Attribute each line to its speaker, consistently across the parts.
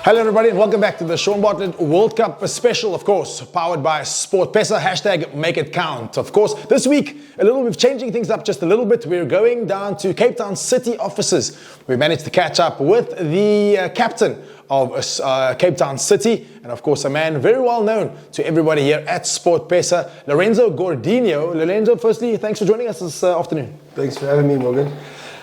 Speaker 1: Hello everybody and welcome back to the Shaun Bartlett World Cup special, of course, powered by Sport Pesa, hashtag make it count. Of course, this week, we're changing things up just a little bit. We're going down to Cape Town City offices. We managed to catch up with the captain of Cape Town City, and of course a man very well known to everybody here at Sport Pesa, Lorenzo Gordinho. Lorenzo, firstly, thanks for joining us this afternoon.
Speaker 2: Thanks for having me, Morgan.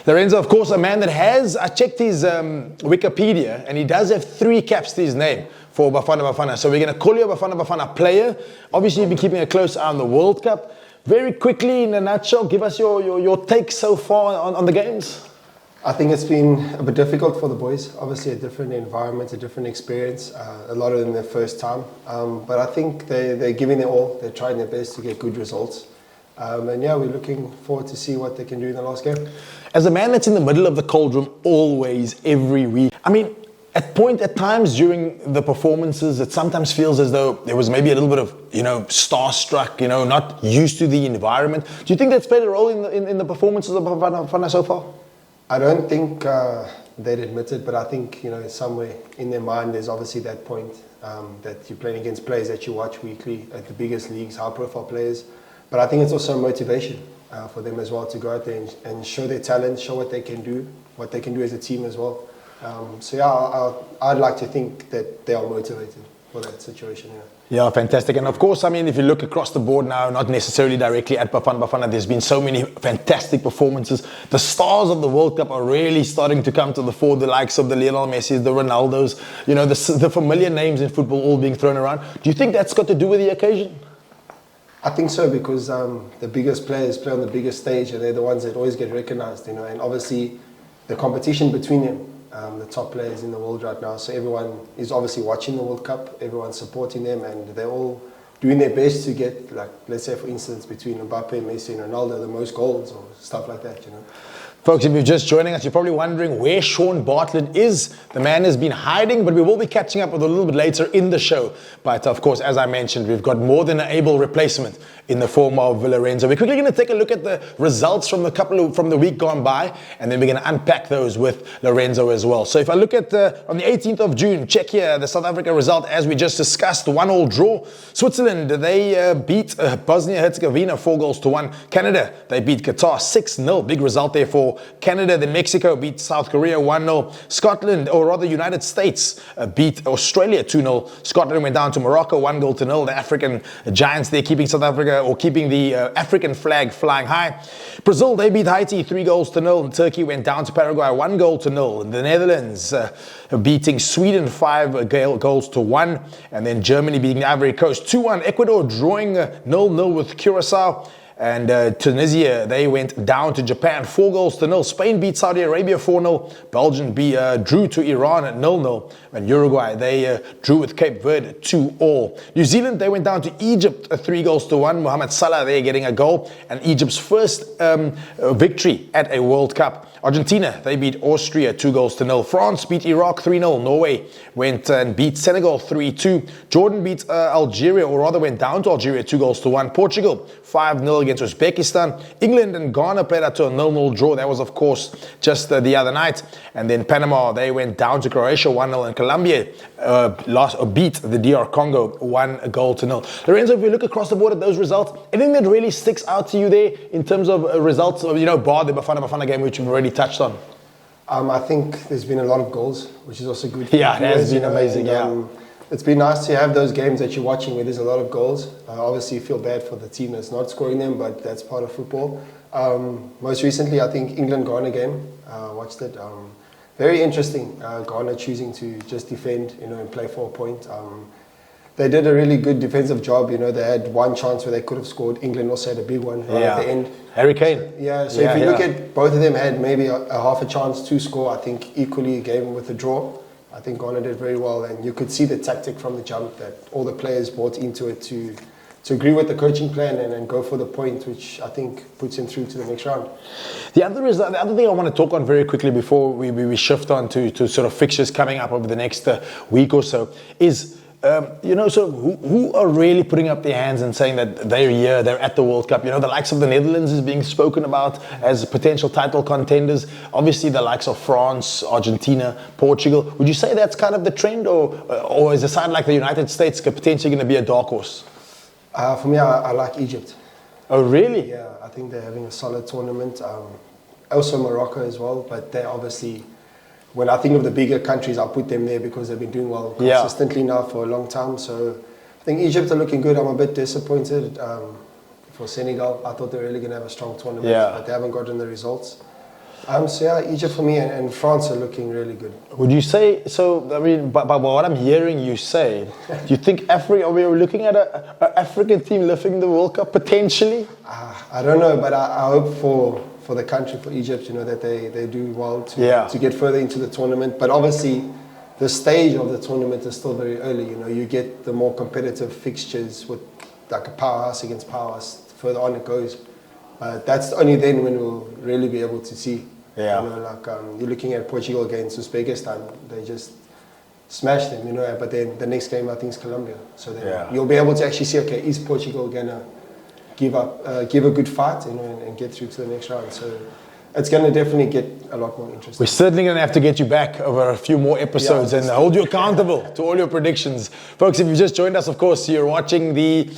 Speaker 1: Lorenzo, of course, a man that has, I checked his Wikipedia, and he does have 3 caps to his name for Bafana Bafana. So we're going to call you a Bafana Bafana player. Obviously, you've been keeping a close eye on the World Cup. Very quickly, in a nutshell, give us your take so far on the games.
Speaker 2: I think it's been a bit difficult for the boys. Obviously, a different environment, a different experience. A lot of them their first time. But I think they're giving it all. They're trying their best to get good results. And yeah, we're looking forward to see what they can do in the last game.
Speaker 1: As a man that's in the middle of the cold room always, every week, I mean, at times during the performances, it sometimes feels as though there was maybe a little bit of, starstruck, not used to the environment. Do you think that's played a role in the performances of Bafana so far?
Speaker 2: I don't think they'd admit it, but I think, somewhere in their mind, there's obviously that point that you're playing against players that you watch weekly at the biggest leagues, high-profile players. But I think it's also motivation for them as well to go out there and show their talent, show what they can do as a team as well. So yeah, I'd like to think that they are motivated for that situation.
Speaker 1: Yeah, fantastic. And of course, I mean, if you look across the board now, not necessarily directly at Bafana Bafana, there's been so many fantastic performances. The stars of the World Cup are really starting to come to the fore, the likes of the Lionel Messi, the Ronaldos, the familiar names in football all being thrown around. Do you think that's got to do with the occasion?
Speaker 2: I think so, because the biggest players play on the biggest stage, and they're the ones that always get recognized, and obviously the competition between them, the top players in the world right now. So everyone is obviously watching the World Cup, everyone's supporting them, and they're all doing their best to get, like, let's say for instance, between Mbappe, Messi and Ronaldo, the most goals or stuff like that,
Speaker 1: Folks, if you're just joining us, you're probably wondering where Shaun Bartlett is. The man has been hiding, but we will be catching up with a little bit later in the show. But of course, as I mentioned, we've got more than an able replacement in the form of Lorenzo. We're quickly going to take a look at the results from the week gone by, and then we're going to unpack those with Lorenzo as well. So if I look at on the 18th of June, check here the South Africa result as we just discussed, 1-1 draw. Switzerland, they beat Bosnia-Herzegovina 4-1. Canada, they beat Qatar 6-0. Big result there for Canada. Then Mexico beat South Korea 1-0. Scotland, or rather United States, beat Australia 2-0. Scotland went down to Morocco 1-0. The African giants, they're keeping South Africa, or keeping the African flag flying high. Brazil, they beat Haiti 3-0. And Turkey went down to Paraguay 1-0. And the Netherlands beating Sweden 5-1. And then Germany beating the Ivory Coast 2-1. Ecuador drawing 0-0 with Curacao. And Tunisia, they went down to Japan 4-0. Spain beat Saudi Arabia 4-0. Belgium drew to Iran at 0-0. And Uruguay, they drew with Cape Verde 2-2. New Zealand, they went down to Egypt 3-1. Mohamed Salah, they're getting a goal. And Egypt's first victory at a World Cup. Argentina, they beat Austria 2-0. France beat Iraq 3-0. Norway went and beat Senegal 3-2. Jordan beat Algeria, or rather went down to Algeria 2-1. Portugal 5-0 against Uzbekistan. England and Ghana played out to a 0-0 draw. That was, of course, just the other night. And then Panama, they went down to Croatia 1-0. And Colombia beat the DR Congo 1-0. Lorenzo, if you look across the board at those results, anything that really sticks out to you there in terms of results of, bar the Bafana Bafana game, which we've already touched on?
Speaker 2: I think there's been a lot of goals, which is also good.
Speaker 1: Yeah, it has been amazing,
Speaker 2: It's been nice to have those games that you're watching where there's a lot of goals. Obviously, you feel bad for the team that's not scoring them, but that's part of football. Most recently, I think England-Ghana game, watched it. Very interesting, Ghana choosing to just defend, and play for a point. They did a really good defensive job. They had one chance where they could have scored. England also had a big one right at the end.
Speaker 1: Harry Kane.
Speaker 2: So if you look at both of them had maybe a half a chance to score. I think equally game with the draw. I think Ghana did very well, and you could see the tactic from the jump that all the players bought into it to agree with the coaching plan and go for the point, which I think puts him through to the next round. The other
Speaker 1: thing I want to talk on very quickly before we shift on to sort of fixtures coming up over the next week or so is So who are really putting up their hands and saying that they're here, they're at the World Cup? The likes of the Netherlands is being spoken about as potential title contenders. Obviously, the likes of France, Argentina, Portugal. Would you say that's kind of the trend, or is a side like the United States potentially going to be a dark horse?
Speaker 2: For me, I like Egypt.
Speaker 1: Oh, really?
Speaker 2: Yeah, I think they're having a solid tournament. Also Morocco as well, but they're obviously, when I think of the bigger countries, I'll put them there because they've been doing well consistently now for a long time. So I think Egypt are looking good. I'm a bit disappointed for Senegal. I thought they were really going to have a strong tournament, but they haven't gotten the results. Egypt for me and France are looking really good.
Speaker 1: Would you say, by what I'm hearing you say, do you think Africa, are we looking at an African team lifting the World Cup potentially?
Speaker 2: I don't know, but I hope for the country, for Egypt, that they do well to get further into the tournament. But obviously, the stage of the tournament is still very early. You get the more competitive fixtures with like a powerhouse against powerhouse. The further on it goes, that's only then when we'll really be able to see.
Speaker 1: Yeah.
Speaker 2: You're looking at Portugal against Uzbekistan. They just smashed them. But then the next game I think is Colombia. So then you'll be able to actually see, okay, is Portugal gonna give a good fight, and get through to the next round. So it's going to definitely get a lot more interesting.
Speaker 1: We're certainly going to have to get you back over a few more episodes and hold you accountable to all your predictions. Folks, if you've just joined us, of course, you're watching the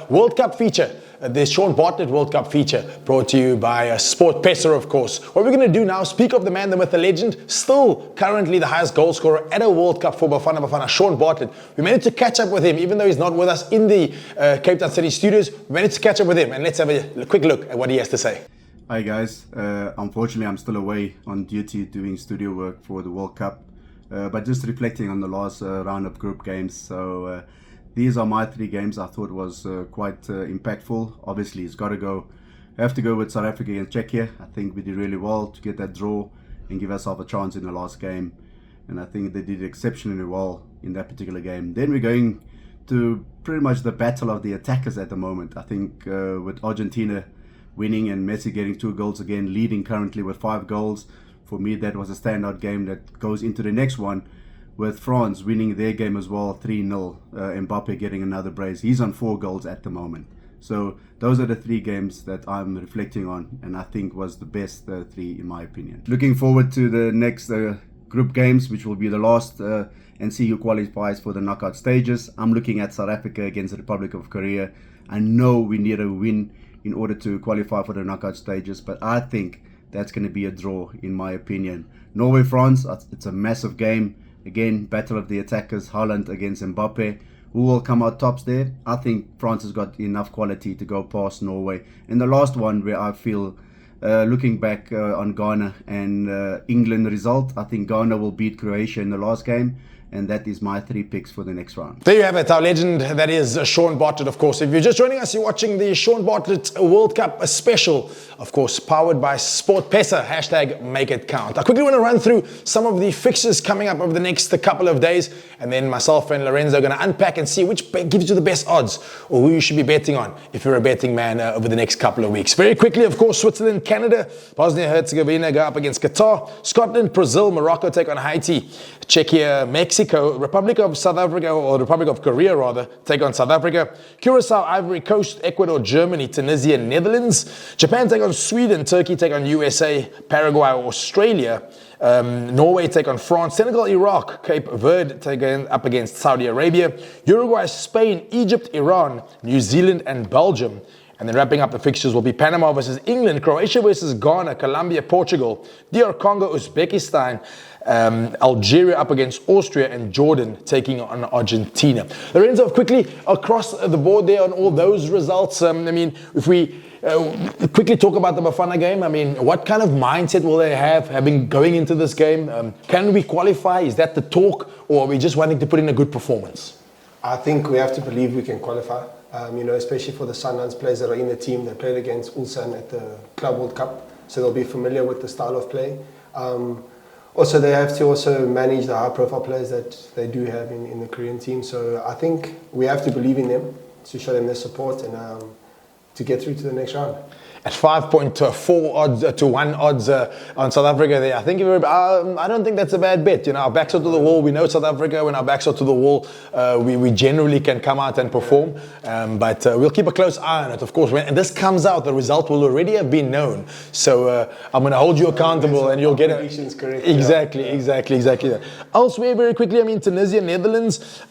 Speaker 1: World Cup feature. The Shaun Bartlett World Cup feature brought to you by Sport Pesa, of course. What we're going to do now, speak of the man, the myth, the legend, still currently the highest goal scorer at a World Cup for Bafana Bafana, Shaun Bartlett. We managed to catch up with him, even though he's not with us in the Cape Town City studios. We managed to catch up with him, and let's have a quick look at what he has to say.
Speaker 3: Hi guys, unfortunately I'm still away on duty doing studio work for the World Cup, but just reflecting on the last round of group games. So these are my 3 games I thought was quite impactful. Obviously it's got to have to go with South Africa against Czechia. I think we did really well to get that draw and give ourselves a chance in the last game, and I think they did exceptionally well in that particular game. Then we're going to pretty much the battle of the attackers at the moment. I think with Argentina winning and Messi getting 2 goals again, leading currently with 5 goals. For me, that was a standout game that goes into the next one with France winning their game as well, 3-0. Mbappe getting another brace. He's on 4 goals at the moment. So those are the 3 games that I'm reflecting on, and I think was the best 3 in my opinion. Looking forward to the next group games, which will be the last, and see who qualifies for the knockout stages. I'm looking at South Africa against the Republic of Korea. I know we need a win in order to qualify for the knockout stages, but I think that's going to be a draw in my opinion. Norway-France, it's a massive game. Again, battle of the attackers, Haaland against Mbappe. Who will come out tops there? I think France has got enough quality to go past Norway. And the last one where I feel, looking back on Ghana and England result, I think Ghana will beat Croatia in the last game. And that is my 3 picks for the next round.
Speaker 1: There you have it, our legend, that is Shaun Bartlett, of course. If you're just joining us, you're watching the Shaun Bartlett World Cup special, of course, powered by Sport Pesa, hashtag make it count. I quickly want to run through some of the fixtures coming up over the next couple of days, and then myself and Lorenzo are going to unpack and see which gives you the best odds or who you should be betting on if you're a betting man over the next couple of weeks. Very quickly, of course, Switzerland, Canada, Bosnia-Herzegovina go up against Qatar, Scotland, Brazil, Morocco take on Haiti, Czechia, Mexico, Republic of South Africa, or Republic of Korea rather, take on South Africa, Curacao, Ivory Coast, Ecuador, Germany, Tunisia, Netherlands, Japan take on Sweden, Turkey take on USA, Paraguay, Australia, Norway take on France, Senegal, Iraq, Cape Verde take up against Saudi Arabia, Uruguay, Spain, Egypt, Iran, New Zealand and Belgium. And then wrapping up the fixtures will be Panama versus England, Croatia versus Ghana, Colombia, Portugal, DR Congo, Uzbekistan, Algeria up against Austria, and Jordan taking on Argentina. Lorenzo, quickly across the board there on all those results, if we quickly talk about the Bafana game, what kind of mindset will they have going into this game? Can we qualify? Is that the talk, or are we just wanting to put in a good performance?
Speaker 2: I think we have to believe we can qualify. Especially for the Sundowns players that are in the team. They played against Ulsan at the Club World Cup, so they'll be familiar with the style of play. Also, they have to also manage the high-profile players that they do have in the Korean team. So I think we have to believe in them to show them their support and to get through to the next round.
Speaker 1: at 5.4 odds to 1 odds on South Africa there. I think I don't think that's a bad bet. You know, our backs are to the wall. We know South Africa, when our backs are to the wall, we generally can come out and perform. But we'll keep a close eye on it. Of course, when this comes out, the result will already have been known. So I'm going to hold you accountable, and you'll get it.
Speaker 2: Correct.
Speaker 1: Exactly. Elsewhere, very quickly, I mean, Tunisia, Netherlands.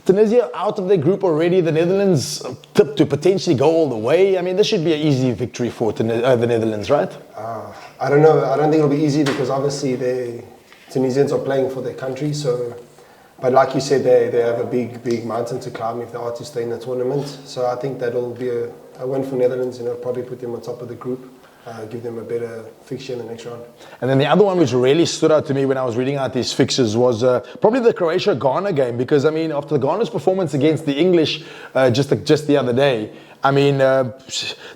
Speaker 1: Tunisia out of their group already. The Netherlands tipped to potentially go all the way. I mean, this should be an easy victory for the Netherlands, right?
Speaker 2: I don't know. I don't think it'll be easy because obviously the Tunisians are playing for their country. So, but like you said, they have a big mountain to climb if they are to stay in the tournament. So I think that'll be a win for Netherlands. You know, probably put them on top of the group. Give them a better fixture in the next round. And
Speaker 1: then the other one which really stood out to me when I was reading out these fixtures was probably the Croatia-Ghana game, because I mean, after Ghana's performance against the English just the other day, I mean, they're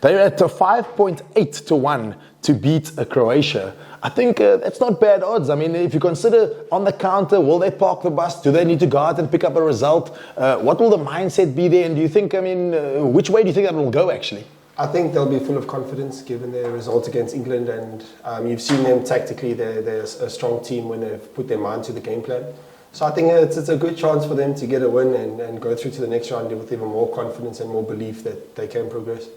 Speaker 1: at 5.8 to 1 to beat Croatia. I think that's not bad odds. I mean, if you consider on the counter, will they park the bus? Do they need to go out and pick up a result? What will the mindset be there? And do you think, I mean, which way do you think that will go actually?
Speaker 2: I think they'll be full of confidence given their result against England, and you've seen them tactically. They're a strong team when they've put their mind to the game plan. So I think it's a good chance for them to get a win and go through to the next round with even more confidence and more belief that they can progress.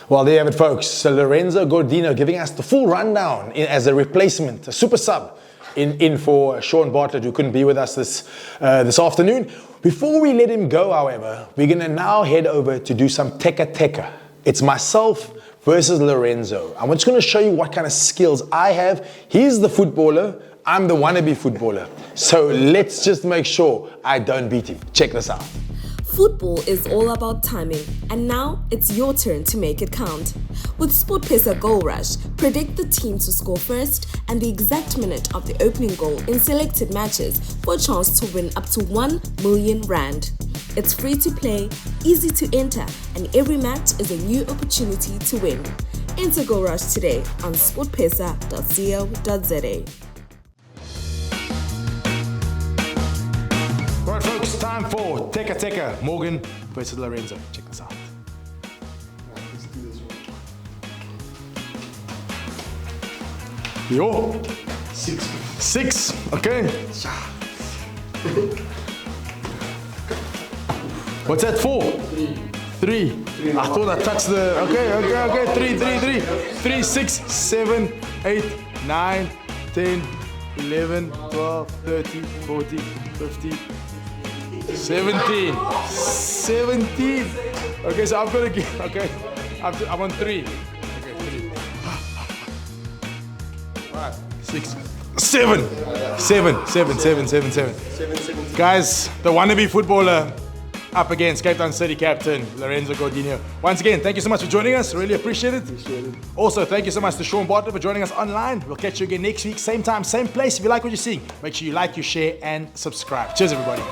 Speaker 1: Well, there you have it, folks. So Lorenzo Gordinho giving us the full rundown as a replacement, a super sub in for Shaun Bartlett, who couldn't be with us this afternoon. Before we let him go, however, we're going to now head over to do some Teka Teka. It's myself versus Lorenzo. I'm just going to show you what kind of skills I have. He's the footballer. I'm the wannabe footballer. So let's just make sure I don't beat him. Check this out.
Speaker 4: Football is all about timing, and now it's your turn to make it count. With SportPesa Goal Rush, predict the team to score first and the exact minute of the opening goal in selected matches for a chance to win up to 1 million rand. It's free to play, easy to enter, and every match is a new opportunity to win. Enter Goal Rush today on sportpesa.co.za.
Speaker 1: Right, folks, time for Teka Teka. Morgan versus Lorenzo. Check this out.
Speaker 2: Let's do this one.
Speaker 1: Yo.
Speaker 2: 6.
Speaker 1: 6. Okay. What's that for? 3. I thought I touched the. Okay. 3, 6, 7, 8, 9, 10, 11, 12, 13, 14, 15, 17. 17. Okay, so I've got to get. Okay. I'm on 3. Okay, 3. Alright, 6. 7. Guys, the wannabe footballer up against Cape Town City captain Lorenzo Gordinho. Once again, thank you so much for joining us. Really appreciate it. Also, thank you so much to Shaun Bartlett for joining us online. We'll catch you again next week, same time, same place. If you like what you're seeing, make sure you like, you share, and subscribe. Cheers, everybody.